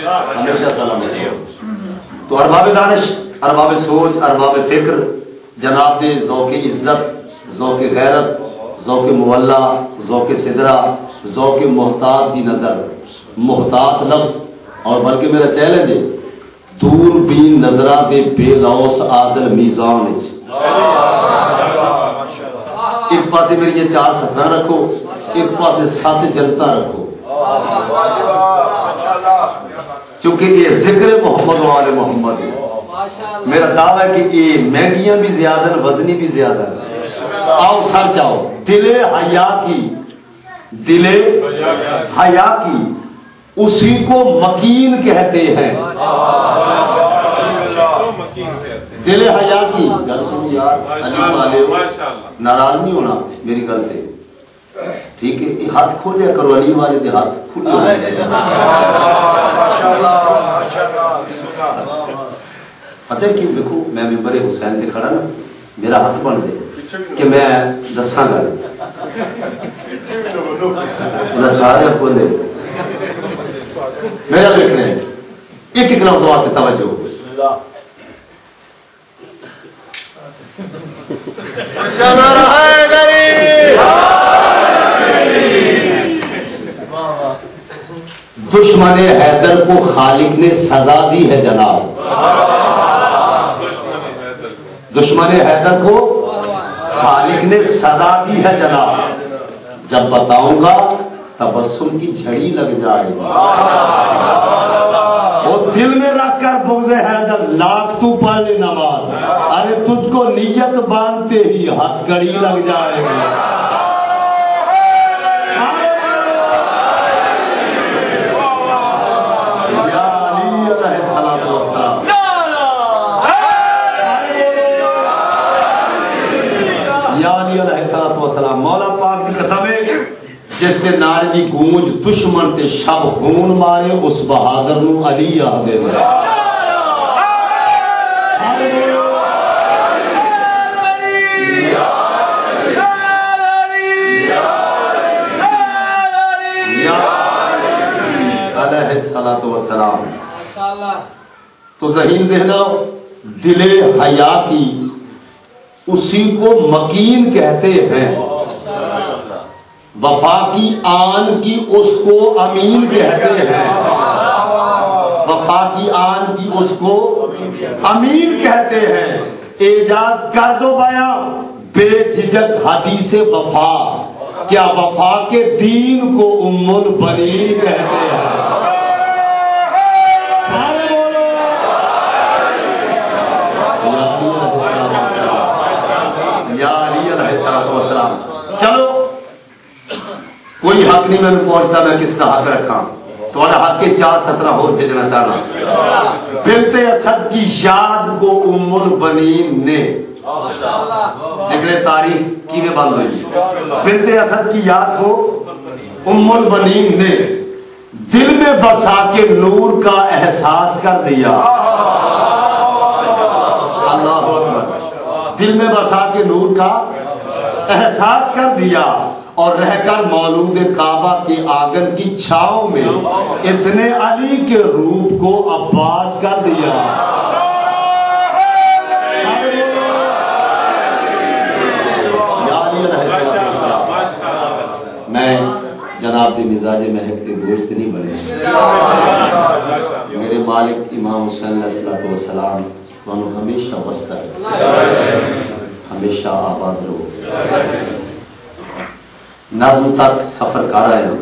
ہمیشہ سلامتی ہو۔ تو ارباب دانش، ارباب سوچ، ارباب فکر، جناب دے ذوق عزت، ذوق غیرت، ذوق مولا، ذوق صدرہ، ذوق محتاط دی نظر، محتاط لفظ، اور بلکہ میرا چیلنج ہے دور بین نظرہ دے بے لوس عادل میزان ہے۔ ایک پاسے میری یہ 4:17 رکھو، ایک پاسے 7 جنتا رکھو، چونکہ یہ ذکر محمد و آل محمد ہے۔ میرا دعویٰ ہے کہ یہ مہنگیاں بھی زیادہ ہیں، وزنی بھی زیادہ ہیں۔ آؤ سر چاہو، دل حیا کی، دل حیا کی اسی کو مکین کہتے ہیں۔ دل حیا کی گل سنو یار، علیم والے ناراض نہیں ہونا میری گل تے، ٹھیک ہے؟ یہ ہاتھ کھولیا کرو، علی والے دے ہاتھ کھلے ہونے چاہیے۔ پتہ ہے کیوں؟ دیکھو میں ممبر حسین تے کھڑا نا، میرا حق بن دے کہ میں دساں گا انہیں سارے کھولے میرا لکھنا ہے۔ ایک ایک لفظ واسطے توجہ، چلا رہا ہے غریب، دشمن حیدر کو خالق نے سزا دی ہے جناب، دشمن حیدر کو خالق نے سزا دی ہے جناب، جب بتاؤں گا تبسم کی جھڑی لگ جائے گا، اور دل میں رکھ کر بغض حیدر لاکھ تو پڑھ لے نماز، ارے تجھ کو نیت باندھتے ہی ہتھ کڑی لگ جائے گا۔ مولا پاک دی قسم ہے جس نے نعرے دی گونج دشمن تے شب خون مارے، اس بہادر نو علی آدھے دے۔ علیہ السلام۔ تو ذہین ذہنہ دل حیا کی اسی کو مکین کہتے ہیں، وفا کی آن کی اس کو امین کہتے ہیں، وفا کی آن کی اس کو امین کہتے ہیں۔ اعجاز کر دو بیان بے جھجک حدیث وفا، کیا وفا کے دین کو ام البنین کہتے ہیں؟ چلو کوئی حق نہیں میں پہنچتا، میں کس کا حق رکھا تو حق کے 4:17 اور بھیجنا چاہنا۔ بنت اسد کی یاد کو ام البنین نے، دیکھنے تاریخ کی میں بند ہوئی، بنت اسد کی یاد کو ام البنین نے دل میں بسا کے نور کا احساس کر دیا۔ اللہ اکبر، دل میں بسا کے نور کا احساس کر دیا، اور رہ کر مولود کعبہ کے آنگن کی چھاؤں میں اس نے علی کے روپ کو عباس کر دیا۔ میں جناب دے مزاج مہک دے دوست نہیں بنے، میرے مالک امام حسین علیہ السلام تو ہمیشہ وسط ہے، ہمیشہ آباد رہو۔ نظم تک سفر کر آئے ہیں،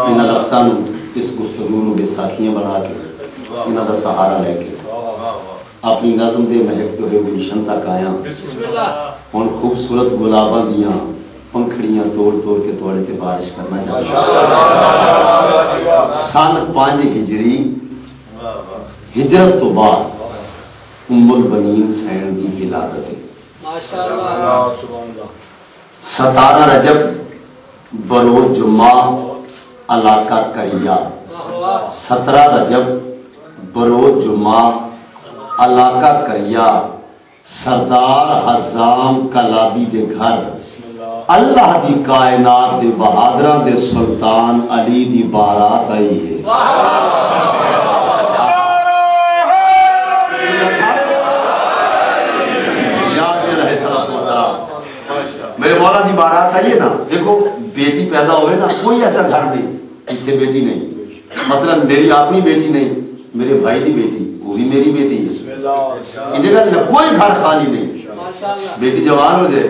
انہاں لفظاں اس گفتگو نو بے ساکھیاں بنا کے، انہاں دا سہارا لے کے اپنی نظم دے مہک دے گلشن تک آیا، ان خوبصورت گلاباں دیاں پنکھڑیاں توڑ توڑ کے توڑے تے بارش کرنا چاہتا۔ سن 5 ہجری ہجرت تو بعد ام البنین سین دی ولادت ہے۔ 17 رجب بروز جمعہ علاقہ کریا، 17 رجب بروز جمعہ علاقہ کریا، سردار حزام کلابی دے گھر، اللہ دی کائنات دے بہادران دے سلطان علی دی بارات آئی ہے۔ بتائیے نا، دیکھو بیٹی پیدا ہوئے نا، کوئی ایسا گھر نہیں جتنے بیٹی نہیں. مثلا میری اپنی بیٹی نہیں، میرے بھائی دی بیٹی، وہ بھی میری بیٹی ہے. ان جگہ کوئی گھر خالی نہیں. بیٹی جوان ہو جائے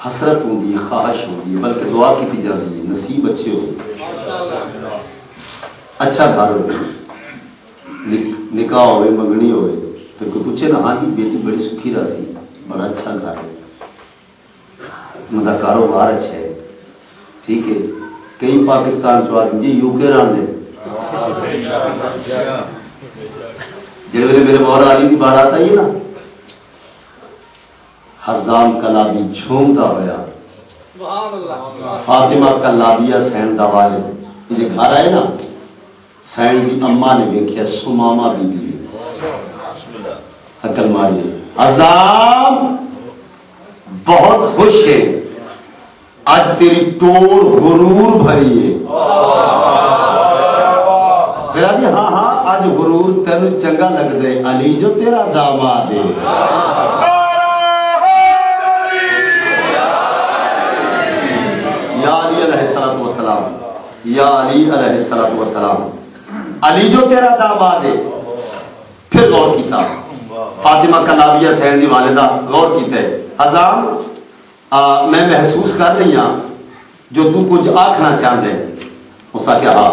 حسرت ہوتی ہے، خواہش ہوتی ہے، بلکہ دعا کی جاتی ہے نصیب اچھے ہو، اچھا گھر ہو، نکاح ہوئے، منگنی ہوئے، پھر کوئی پوچھے نا ہاں جی بیٹی بڑی سکھی راسی، بڑا اچھا گھر ہے، ان کا کاروبار اچھا ہے، ٹھیک ہے. کئی پاکستان چاہتے جی یو کے راندے جڑے ویلے میرے مولا علی دی بارات آئی ہے نا، حزام کا لابی جھومتا ہویا، فاطمہ کا لابیہ سین دا والد، یہ جو گھر آئے نا سین دی اماں نے دیکھیا سمامہ بی بی حقل ماری سے، حزام بہت خوش ہے، آج تیری ٹور غرور بھری ہے. پھر آدھی ہاں ہاں آج غرور تینو چنگا لگ دے، علی جو تیرا داماد ہے. یا علی علیہ السلام، یا علی علیہ السلام، علی جو تیرا داماد ہے. پھر غور کیتا فاطمہ کلابیہ سین دی والدہ غور کیتا ہے، حزام میں محسوس کر رہی ہاں جو تو کچھ آکھنا چاہتے ہیں. اس آکھیا ہاں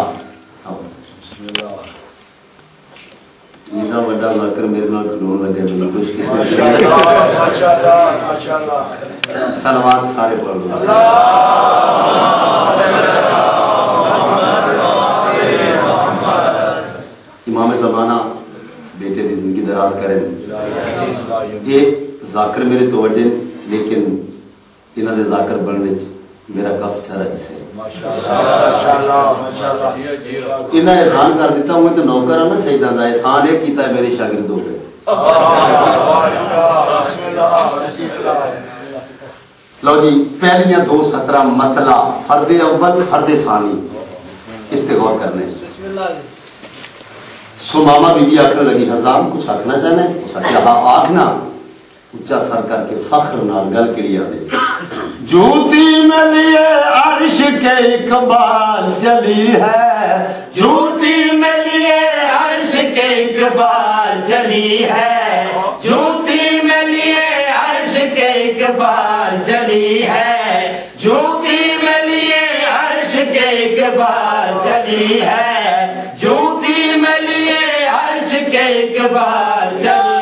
یہ بڑا ذاکر میرے نال کھلون لگے، میں خوش قسمت سلامات سارے پڑھ لو. امام زمانہ بیٹے دی زندگی دراز کریں. یہ ذاکر میرے تو وڈے لیکن انہاں دے ذاکر بننے میرا کف سارا حصہ ہے. انہاں احسان کر دیتا ہوں تو نوکر ہے نا سیدہ دا، احسان ہے کیتا ہے میرے شاگردوں پہ. لو جی پہلیاں دو سطرہ مطلع فرد اول فرد ثانی اس تے غور کرنے. سمامہ بی بی آکھنے لگی حزام کچھ آکھنا چاہنا ہے؟ اس آکھیا ہاں آکھنا. اچھا سر کر کے فخر نال گل کڑی آدھے، جوتی میں لیے عرش کے اقبال چلی ہے، جوتی میں لیے عرش کے اقبال چلی ہے، جوتی میں لیے عرش کے اقبال چلی ہے، جوتی میں لیے عرش کے اقبال چلی ہے، جوتی میں لیے عرش کے اقبال چلی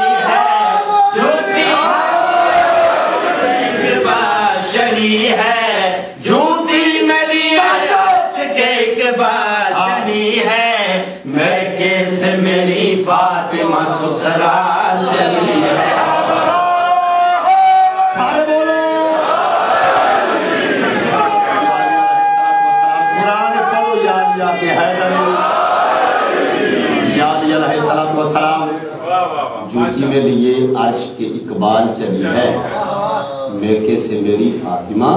ہے. میں کیسے میری فاطمہ سسرال چلی ہے. سارے بولو قرآن پڑھو یا علی کے حیدر، یا علی علیہ السلام. جوتی میں لیے عرش کے اقبال چلی ہے، میں کیسے میری فاطمہ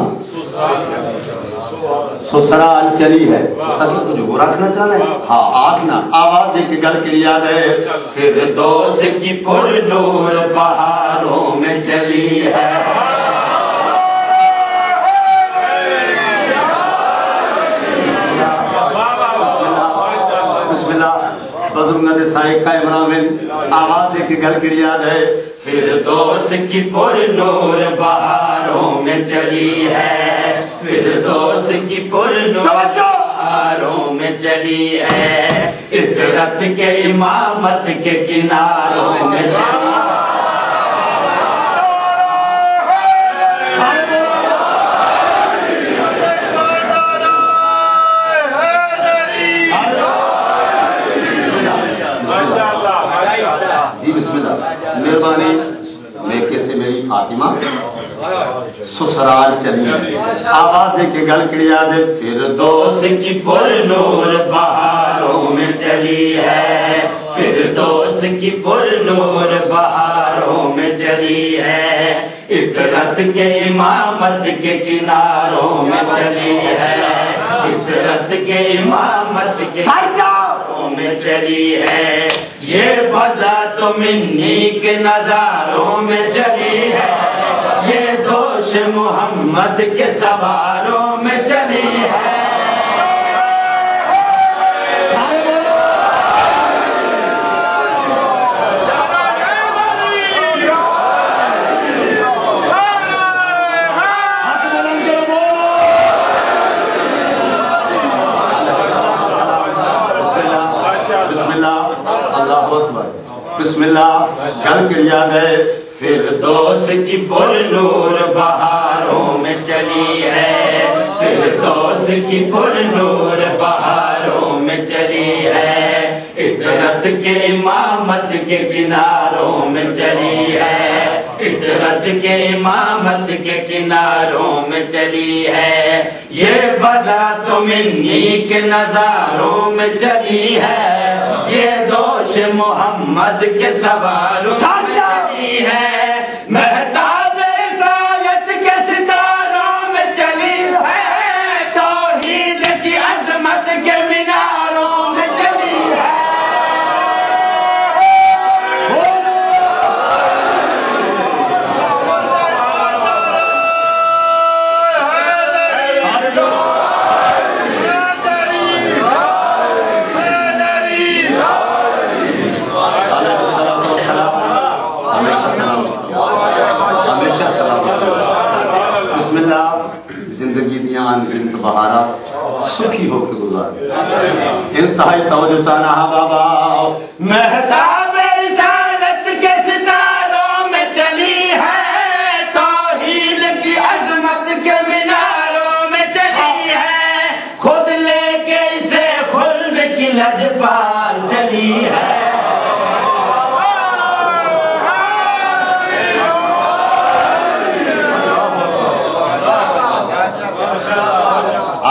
سسرال چلی ہے. سب کچھ ہو رکھنا چاہنا ہے ہاں آکھنا. آواز دے کے گل کے لیے یاد ہے، فردوس کی پر نور بہاروں میں چلی ہے. بسم اللہ بزرگاں دے سائے قائم رامن. آواز دے کے گل کے لیے یاد ہے، فردوس کی پر نور بہاروں میں چلی ہے، فردوس کی پر نور بہاروں میں چلی ہے، عطرت کے امامت کے کناروں میں چلی ہے. مہربانی. میں کیسے میری فاطمہ سسرال چلی ہے. آواز دے کے گل کڑی یاد ہے، فردوس کی پر نور بہاروں میں چلی ہے، فردوس کی پر نور بہاروں میں چلی ہے، عطرت کے امامت کے کناروں میں چلی ہے، عطرت کے امامت کے کناروں میں چلی ہے. یہ بزا تو منی کے نظاروں میں چلی ہے، یہ دوش محمد محمد کے سواروں میں چلی ہے بسم اللہ گل کر یاد ہے فردوس کی پر نور بہاروں میں چلی ہے فردوس کی پر نور بہاروں میں چلی ہے عطرت کے امامت کے کناروں میں چلی ہے عطرت کے امامت کے کناروں میں چلی ہے یہ بزا تو منی کے نظاروں میں چلی ہے یہ دوش محمد کے سواروں میں چلی ہے مہتاب رسالت کے ستاروں میں چلی ہے توحید کی عظمت کے میناروں میں چلی ہے زندگی دیاں انگرنت بہارا سکھی ہو کے گزار انتہائی توجہ چانا ہاں بابا مہتاب رسالت کے ستاروں میں چلی ہے توحید کی عظمت کے میناروں میں چلی ہے خود لے کے اسے خلد کی لجپال چلی ہے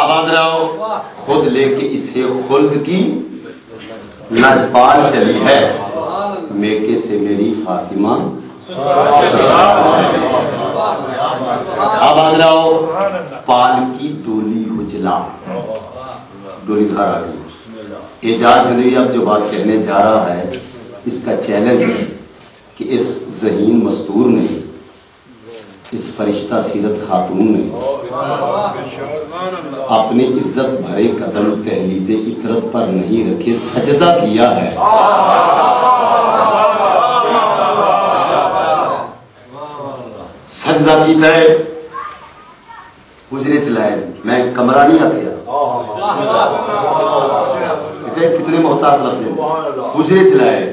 آباد رہو خود لے کے اسے خلد کی لجپال چلی ہے میکے سے میری فاطمہ آباد رہو پال کی ڈولی اجلا ڈولی گھر آ گئی اعجاز نے اب جو بات کہنے جا رہا ہے اس کا چیلنج ہے کہ اس ذہین مستور نے اس فرشتہ سیرت خاتون نے اپنے عزت بھرے قدم تہلیز عطرت پر نہیں رکھے سجدہ کیا ہے سجدہ کیتا ہے حجرے چلائے میں کمرہ نہیں آکیا کتنے محتاط لفظ ہیں حجرے چلائے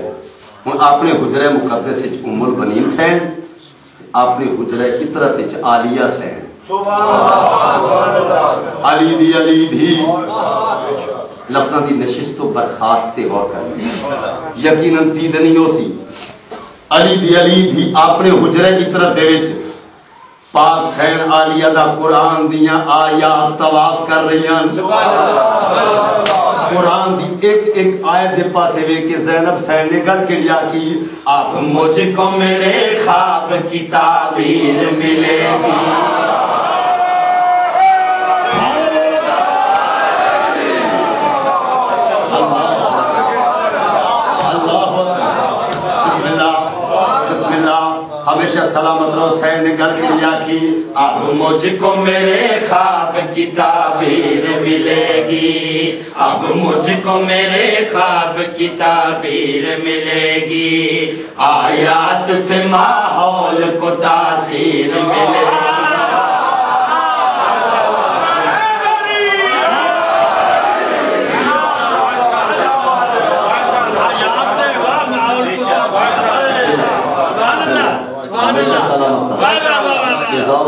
ہوں اپنے حجرے مقدس ام البنین سین اپنے حجرہ عطرت عالیہ سے علی دی لفظاں دی نشست و برخاست غور کرنے یقیناً دیدنی ہو سی علی دی اپنے حجرہ عطرت دے وچ پاک سین عالیہ دا قرآن دیاں آیات طواف کر رہی ہیں قرآن دی ایک آیت دے پاسے وے کہ زینب سین نے گل کڑیا کی اب مجھ کو میرے خواب کی تعبیر ملے گی ہمیشہ سلامت رہو سین نے گل کڑیا کی اب مجھ کو میرے خواب کی تعبیر ملے گی اب مجھ کو میرے خواب کی تعبیر ملے گی آیات سے ماحول کو تاثیر ملے گی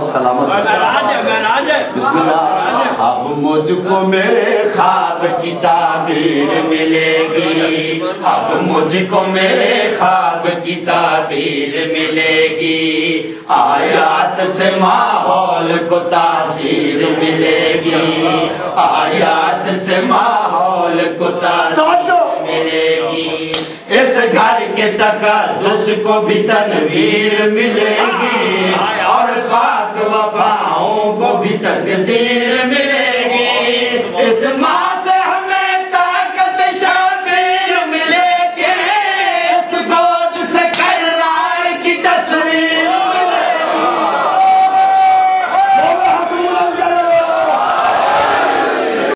سلامت بسم اللہ اب مجھ کو میرے خواب کی تعبیر ملے گی اب مجھ کو میرے خواب کی تعبیر ملے گی آیات سے ماحول کو تاثیر ملے گی آیات سے ماحول کو تاثیر ملے گی اس گھر کے تقدس کو بھی تنویر ملے گی اور پاک وفاؤں کو بھی تقدیر